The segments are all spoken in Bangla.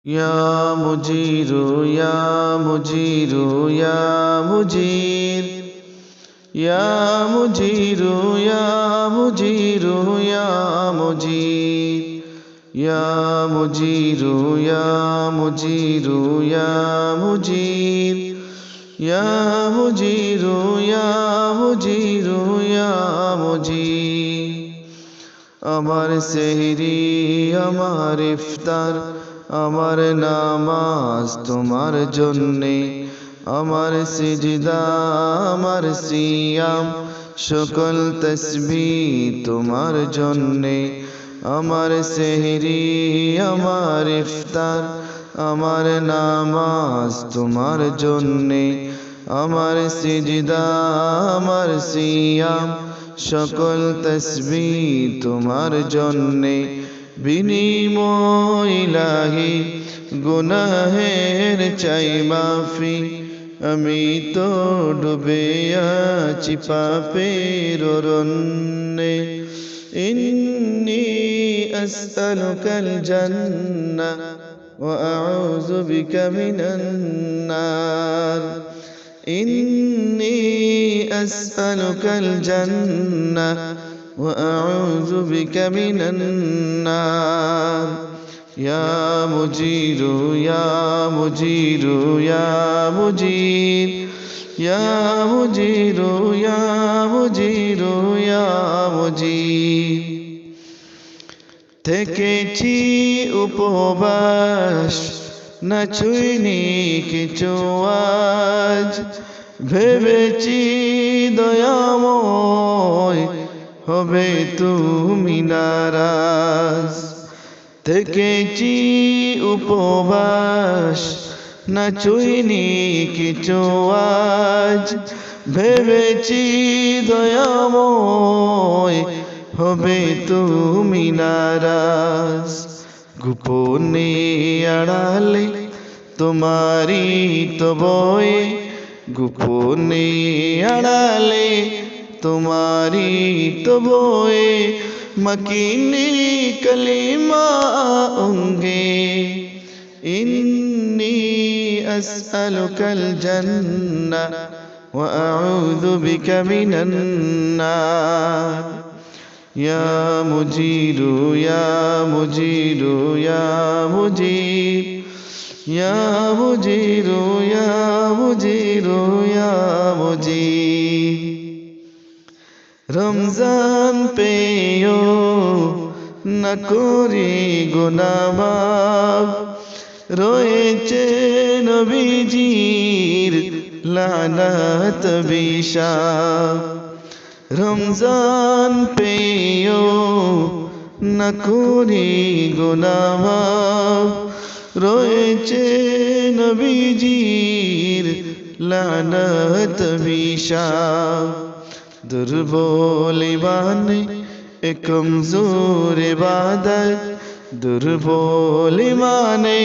يا مجير يا مجير يا مجير يا مجير يا مجير يا مجير يا مجير يا مجير يا مجير يا مجير يا مجير يا مجير আমার সেহরি আমার ইফতার আমার নামাজ তোমার জন্যে আমার সিজদা আমার সিয়াম সকল তসবিহ তোমার জন্যে আমার সেহরি আমার ইফতার আমার নামাজ তোমার জন্যে আমার সিজদা আমার সিয়াম সকল তসবিহ তোমার জন্যে বিনিময় ইলাহি গুনাহের চাই মাফি আমি তো ডুবে আছি পাপের অরণ্যে ইন্নী আসআলুকাল জান্নাহ ওয়া আউযু বিকা মিনান নার ইন্নী আসআলুকাল জান্নাহ وأعوذ بك من النار يا مجير يا مجير يا مجير يا مجير يا مجير يا مجير থেকেছি উপবাস না ছুঁইনি কিছু আজ ভেবেছি দয়াময় হবে তুমি নারাজ থেকেছি উপবাস না ছুঁইনি কিছু আজ ভেবেছি দয়াময় হবে তুমি নারাজ গোপনে আড়ালে তোমারি তো বয়ে গোপনে আড়ালে তোমারি তো বয়ে মকিনি কলিমা উঙ্গে ইন্নী আসআলুকাল জান্নাহ ওয়া আউযু বিকা মিনান নার ইয়া মুজিরু ইয়া মুজিরু ইয়া মুজির ইয়া মুজিরু ইয়া মুজিরু ইয়া মুজির রমজান পেও না করি গুনাহ মাফ রয়েছে নবীজির লানত বিষাপ রমজান পেও না করি গুনাহ মাফ রয়েছে নবীজির লানত বিষাপ দুর্বল ইমানে এ কমজোর ইবাদত দুর্বল ইমানে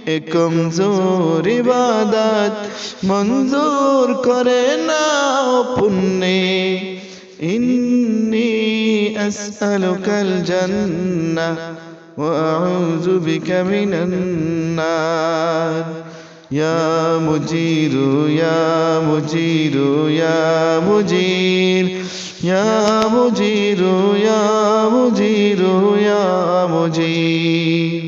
এ কমজোর ইবাদত মঞ্জুর করে নাও পুণ্যে ইন্নী আসআলুকাল জান্নাহ ওয়া আউযু বিকা মিনান নার يا مجير يا مجير يا مجير يا مجير يا مجير يا مجير